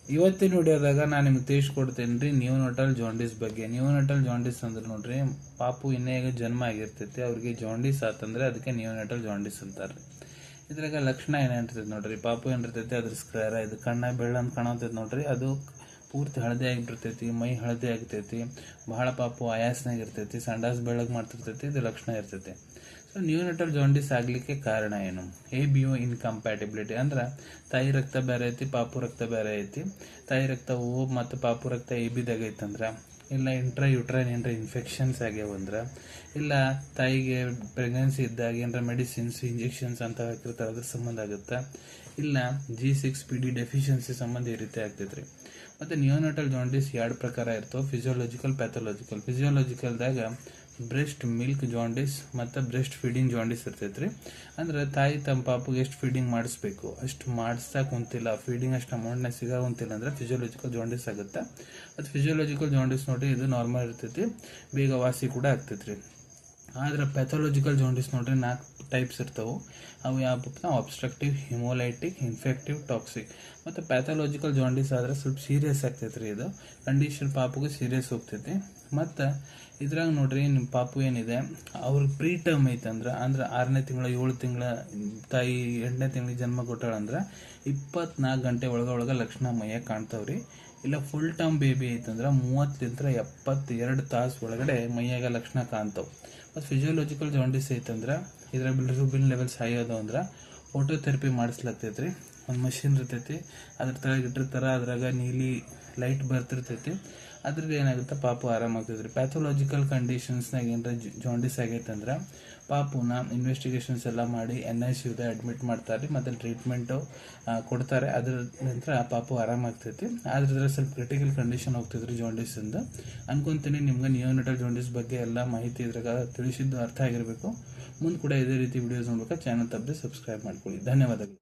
ಇವತ್ತಿನ ವಿಡಿಯೋದಾಗ ನಾನು ನಿಮ್ಗೆ ತಿಳಿಸ್ಕೊಡ್ತೇನೆ ರೀ ನ್ಯೂನಟಲ್ ಜಾಂಡೀಸ್ ಬಗ್ಗೆ. ನ್ಯೂನಟಲ್ ಜಾಂಡೀಸ್ ಅಂದ್ರೆ ನೋಡ್ರಿ, ಪಾಪು ಇನ್ನೇ ಜನ್ಮ ಆಗಿರ್ತೈತಿ, ಅವ್ರಿಗೆ ಜಾಂಡೀಸ್ ಆತಂದ್ರೆ ಅದಕ್ಕೆ ನ್ಯೂನಟಲ್ ಜಾಂಡೀಸ್ ಅಂತಾರೆ. ಇದ್ರಾಗ ಲಕ್ಷಣ ಏನಿರ್ತೈತಿ ನೋಡ್ರಿ, ಪಾಪು ಏನಿರ್ತೈತಿ ಅದ್ರ ಸ್ಕ್ವೇರ ಇದು ಕಣ್ಣ ಬೆಳ್ಳಂತ ಕಾಣತೈತಿ ನೋಡ್ರಿ, ಅದು ಪೂರ್ತಿ ಹಳದಿ ಆಗಿಬಿಡ್ತೈತಿ, ಮೈ ಹಳದಿ ಆಗ್ತೈತಿ, ಬಹಳ ಪಾಪು ಆಯಾಸನಾಗ ಇರ್ತೈತಿ, ಸಂಡಾಸ್ ಬೆಳ್ಳಗ್ ಮಾಡ್ತಿರ್ತೈತಿ, ಇದು ಲಕ್ಷಣ ಇರ್ತೈತಿ. ಸೊ ನ್ಯೂನಟಲ್ ಜಾಂಡೀಸ್ ಆಗ್ಲಿಕ್ಕೆ ಕಾರಣ ಏನು? ABO ಇನ್ಕಂಪ್ಯಾಟಿಬಿಲಿಟಿ ಅಂದ್ರೆ ತಾಯಿ ರಕ್ತ ಬೇರೆ ಐತಿ, ಪಾಪು ರಕ್ತ ಬೇರೆ ಐತಿ. ತಾಯಿ ರಕ್ತ O ಮತ್ತು ಪಾಪು ರಕ್ತ ABದಾಗ ಐತಂದ್ರೆ, ಇಲ್ಲ ಯುಟ್ರೈನ್ ಏನಾರ ಇನ್ಫೆಕ್ಷನ್ಸ್ ಆಗ್ಯಾವಂದ್ರೆ, ಇಲ್ಲ ತಾಯಿಗೆ ಪ್ರೆಗ್ನೆನ್ಸಿ ಇದ್ದಾಗ ಏನಾರ ಮೆಡಿಸಿನ್ಸ್ ಇಂಜೆಕ್ಷನ್ಸ್ ಅಂತ ಹಾಕಿರ್ತಾರೆ ಅದ್ರ ಸಂಬಂಧ ಆಗುತ್ತೆ, ಇಲ್ಲ G6PD ಡೆಫಿಷಿಯನ್ಸಿ ಸಂಬಂಧ ಈ ರೀತಿ ಆಗ್ತೈತ್ರಿ. ಮತ್ತು ನ್ಯೂನಟಲ್ ಜಾಂಡೀಸ್ ಎರಡು ಪ್ರಕಾರ ಇರ್ತವೆ, ಫಿಸಿಯೋಲಾಜಿಕಲ್, ಪ್ಯಾಥೋಲಾಜಿಕಲ್. ಫಿಸಿಯೋಲಾಜಿಕಲ್ದಾಗ ಬ್ರೆಸ್ಟ್ ಮಿಲ್ಕ್ ಜಾಂಡೀಸ್ ಮತ್ತು ಬ್ರೆಸ್ಟ್ ಫೀಡಿಂಗ್ ಜಾಂಡೀಸ್ ಇರ್ತೈತ್ರಿ. ಅಂದ್ರೆ ತಾಯಿ ತಮ್ಮ ಪಾಪುಗೆ ಎಷ್ಟು ಫೀಡಿಂಗ್ ಮಾಡಿಸ್ಬೇಕು ಅಷ್ಟು ಮಾಡಿಸ್ತಾ ಕುಂತಿಲ್ಲ, ಫೀಡಿಂಗ್ ಅಷ್ಟು ಅಮೌಂಟ್ನ ಸಿಗೋಂತಿಲ್ಲ ಅಂದ್ರೆ ಫಿಸಿಯೋಲಾಜಿಕಲ್ ಜಾಂಡೀಸ್ ಆಗುತ್ತೆ. ಅದು ಫಿಸಿಯೋಲಾಜಿಕಲ್ ಜಾಂಡೀಸ್ ನೋಡ್ರಿ, ಇದು ನಾರ್ಮಲ್ ಇರ್ತೈತಿ, ಬೇಗ ವಾಸಿ ಕೂಡ ಆಗ್ತೈತ್ರಿ. ಆದ್ರೆ ಪ್ಯಾಥೋಲಾಜಿಕಲ್ ಜಾಂಡೀಸ್ ನೋಡ್ರಿ 4 ಟೈಪ್ಸ್ ಇರ್ತಾವೆ. ಅವು ಯಾವಪ್ಪ ಅಬ್ಸ್ಟ್ರಕ್ಟಿವ್, ಹಿಮೋಲೈಟಿಕ್, ಇನ್ಫೆಕ್ಟಿವ್, ಟಾಕ್ಸಿಕ್. ಮತ್ತು ಪ್ಯಾಥೋಲಾಜಿಕಲ್ ಜಾಂಡೀಸ್ ಆದ್ರೆ ಸ್ವಲ್ಪ ಸೀರಿಯಸ್ ಆಗ್ತೈತ್ರಿ, ಇದು ಕಂಡೀಷನ್ ಪಾಪುಗೆ ಸೀರಿಯಸ್ ಹೋಗ್ತೈತಿ. ಮತ್ತು ಇದ್ರಾಗ ನೋಡ್ರಿ, ನಿಮ್ಮ ಪಾಪು ಏನಿದೆ ಅವ್ರಿಗೆ ಪ್ರೀ ಟರ್ಮ್ ಐತಂದ್ರೆ, ಅಂದ್ರೆ 6ನೇ ತಿಂಗಳ 7 ತಿಂಗಳ ತಾಯಿ 8ನೇ ತಿಂಗಳಿಗೆ ಜನ್ಮ ಕೊಟ್ಟಾಳಂದ್ರೆ 24 ಗಂಟೆ ಒಳಗೆ ಲಕ್ಷಣ ಮೈಯಾಗ ಕಾಣ್ತಾವ್ರಿ. ಇಲ್ಲ ಫುಲ್ ಟರ್ಮ್ ಬೇಬಿ ಐತಂದ್ರೆ 30 72 ತಾಸು ಒಳಗಡೆ ಮೈಯಾಗ ಲಕ್ಷಣ ಕಾಣ್ತಾವ. ಮತ್ತು ಫಿಸಿಯೋಲಾಜಿಕಲ್ ಜಾಂಡೀಸ್ ಐತಂದ್ರೆ ಇದ್ರಾಗ ಬಿಲಿರುಬಿನ್ ಲೆವೆಲ್ಸ್ ಹೈ ಅದಾವ ಅಂದ್ರೆ ಫೋಟೋಥೆರಪಿ ಮಾಡಿಸ್ಲಾಗ್ತೈತ್ರಿ. ಒಂದು ಮಷಿನ್ ಇರ್ತೈತಿ, ಅದ್ರ ತೆಳಗೆ ಇಟ್ಟಿರ್ತಾರ, ಅದ್ರಾಗ ನೀಲಿ ಲೈಟ್ ಬರ್ತಿರ್ತೈತಿ, ಅದ್ರದ್ದು ಏನಾಗುತ್ತೆ ಪಾಪು ಆರಾಮಾಗ್ತೈತ್ರಿ. ಪ್ಯಾಥೋಲಾಜಿಕಲ್ ಕಂಡೀಷನ್ಸ್ನಾಗ ಏನಾರ ಜಾಂಡೀಸ್ ಆಗೈತಂದ್ರೆ ಪಾಪುನ ಇನ್ವೆಸ್ಟಿಗೇಷನ್ಸ್ ಎಲ್ಲ ಮಾಡಿ NICUದ ಅಡ್ಮಿಟ್ ಮಾಡ್ತಾರೆ, ಮತ್ತು ಟ್ರೀಟ್ಮೆಂಟು ಕೊಡ್ತಾರೆ. ಅದ್ರ ನಂತರ ಪಾಪು ಆರಾಮಾಗ್ತೈತಿ. ಆದ್ರೆ ಸ್ವಲ್ಪ ಕ್ರಿಟಿಕಲ್ ಕಂಡೀಷನ್ ಹೋಗ್ತೈತ್ರಿ ಜಾಂಡೀಸಿಂದ. ಅನ್ಕೊಂತೀನಿ ನಿಮ್ಗೆ ನ್ಯೂನಟಲ್ ಜಾಂಡೀಸ್ ಬಗ್ಗೆ ಎಲ್ಲ ಮಾಹಿತಿ ಇದ್ರಾಗ ತಿಳಿಸಿದ್ದು ಅರ್ಥ ಆಗಿರಬೇಕು. ಮುಂದೆ ಕೂಡ ಇದೇ ರೀತಿ ವಿಡಿಯೋಸ್ ನೋಡ್ಬೇಕಾ ಚಾನಲ್ ತಪ್ಪದೆ ಸಬ್ಸ್ಕ್ರೈಬ್ ಮಾಡ್ಕೊಳ್ಳಿ. ಧನ್ಯವಾದಗಳು.